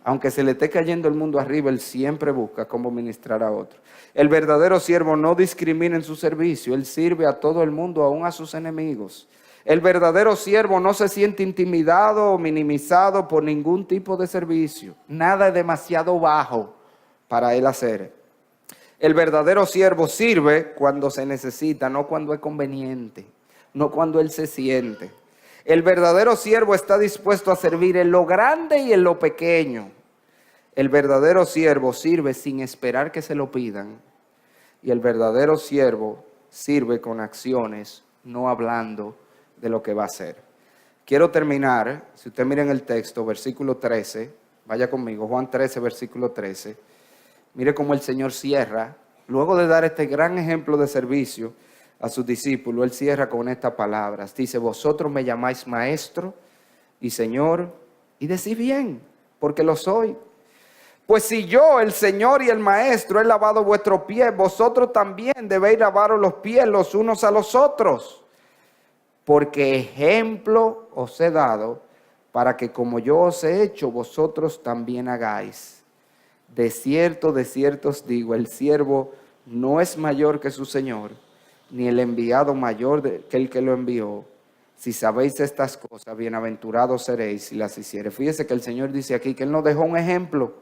Aunque se le esté cayendo el mundo arriba, él siempre busca cómo ministrar a otro. El verdadero siervo no discrimina en su servicio, él sirve a todo el mundo, aún a sus enemigos. El verdadero siervo no se siente intimidado o minimizado por ningún tipo de servicio. Nada es demasiado bajo para él hacer. El verdadero siervo sirve cuando se necesita, no cuando es conveniente, no cuando él se siente. El verdadero siervo está dispuesto a servir en lo grande y en lo pequeño. El verdadero siervo sirve sin esperar que se lo pidan. Y el verdadero siervo sirve con acciones, no hablando de lo que va a hacer. Quiero terminar, si usted mira en el texto, versículo 13, vaya conmigo, Juan 13, versículo 13. Mire cómo el Señor cierra, luego de dar este gran ejemplo de servicio a sus discípulos, Él cierra con estas palabras. Dice, vosotros me llamáis maestro y Señor, y decís bien, porque lo soy. Pues si yo, el Señor y el Maestro, he lavado vuestros pies, vosotros también debéis lavaros los pies los unos a los otros. Porque ejemplo os he dado, para que como yo os he hecho, vosotros también hagáis. De cierto os digo, el siervo no es mayor que su Señor, ni el enviado mayor que el que lo envió. Si sabéis estas cosas, bienaventurados seréis si las hiciereis. Fíjese que el Señor dice aquí que Él nos dejó un ejemplo.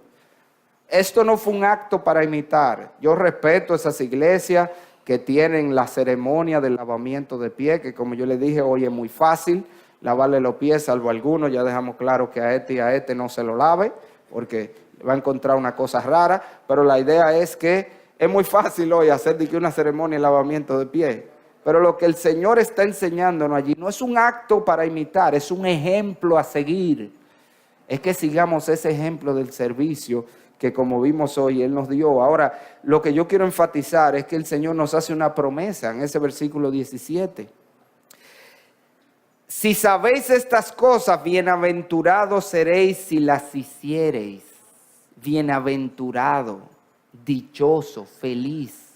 Esto no fue un acto para imitar. Yo respeto esas iglesias que tienen la ceremonia del lavamiento de pie, que como yo le dije hoy es muy fácil. lavarle los pies, salvo algunos. Ya dejamos claro que a este y a este no se lo lave, porque va a encontrar una cosa rara. Pero la idea es que es muy fácil hoy hacer de que una ceremonia de lavamiento de pies. Pero lo que el Señor está enseñándonos allí no es un acto para imitar, es un ejemplo a seguir. Es que sigamos ese ejemplo del servicio que, como vimos hoy, Él nos dio. Ahora, lo que yo quiero enfatizar es que el Señor nos hace una promesa en ese versículo 17. Si sabéis estas cosas, bienaventurados seréis si las hiciereis. Bienaventurado, dichoso, feliz.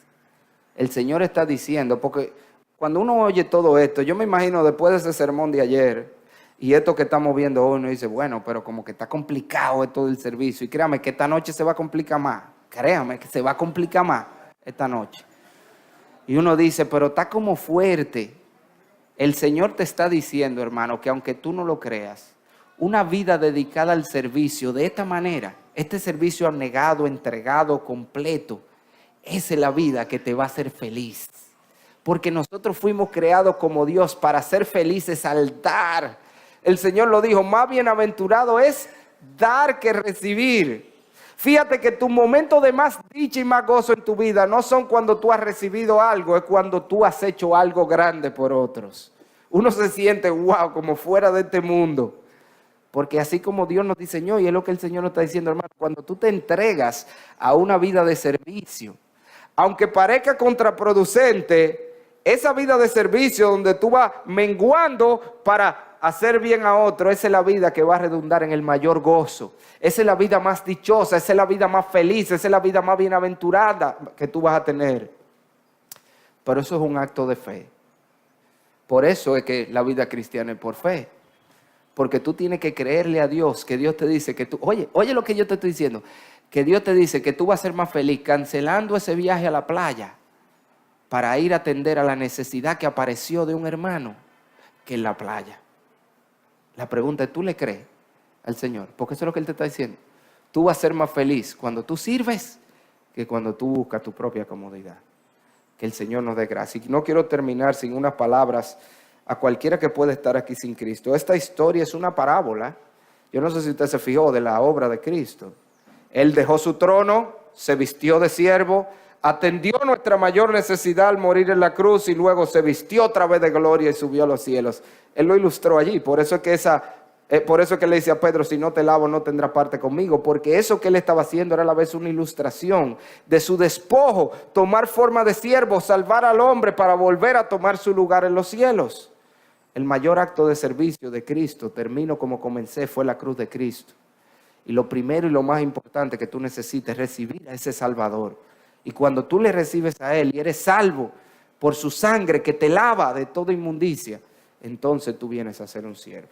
El Señor está diciendo, porque cuando uno oye todo esto, yo me imagino después de ese sermón de ayer, y esto que estamos viendo hoy, uno dice, bueno, pero como que está complicado esto del servicio. Y créame que esta noche se va a complicar más. Créame que se va a complicar más esta noche. Y uno dice, pero está como fuerte. El Señor te está diciendo, hermano, que aunque tú no lo creas, una vida dedicada al servicio de esta manera, este servicio abnegado, entregado, completo, esa es la vida que te va a hacer feliz. Porque nosotros fuimos creados como Dios para ser felices al dar. El Señor lo dijo, más bienaventurado es dar que recibir. Fíjate que tu momento de más dicha y más gozo en tu vida no son cuando tú has recibido algo, es cuando tú has hecho algo grande por otros. Uno se siente, wow, como fuera de este mundo. Porque así como Dios nos diseñó, y es lo que el Señor nos está diciendo, hermano, cuando tú te entregas a una vida de servicio, aunque parezca contraproducente, esa vida de servicio donde tú vas menguando para hacer bien a otro, esa es la vida que va a redundar en el mayor gozo. Esa es la vida más dichosa, esa es la vida más feliz, esa es la vida más bienaventurada que tú vas a tener. Pero eso es un acto de fe. Por eso es que la vida cristiana es por fe. Porque tú tienes que creerle a Dios, que Dios te dice que tú, oye lo que yo te estoy diciendo, que Dios te dice que tú vas a ser más feliz cancelando ese viaje a la playa para ir a atender a la necesidad que apareció de un hermano que en la playa. La pregunta es, ¿tú le crees al Señor? Porque eso es lo que Él te está diciendo. Tú vas a ser más feliz cuando tú sirves que cuando tú buscas tu propia comodidad. Que el Señor nos dé gracia. Y no quiero terminar sin unas palabras a cualquiera que pueda estar aquí sin Cristo. Esta historia es una parábola. Yo no sé si usted se fijó de la obra de Cristo. Él dejó su trono, se vistió de siervo, atendió nuestra mayor necesidad al morir en la cruz y luego se vistió otra vez de gloria y subió a los cielos. Él lo ilustró allí. Por eso es que le dice a Pedro, si no te lavo no tendrás parte conmigo, porque eso que él estaba haciendo era a la vez una ilustración de su despojo, tomar forma de siervo, salvar al hombre para volver a tomar su lugar en los cielos. El mayor acto de servicio de Cristo, termino como comencé, fue la cruz de Cristo. Y lo primero y lo más importante que tú necesitas es recibir a ese Salvador. Y cuando tú le recibes a Él y eres salvo por su sangre que te lava de toda inmundicia, entonces tú vienes a ser un siervo.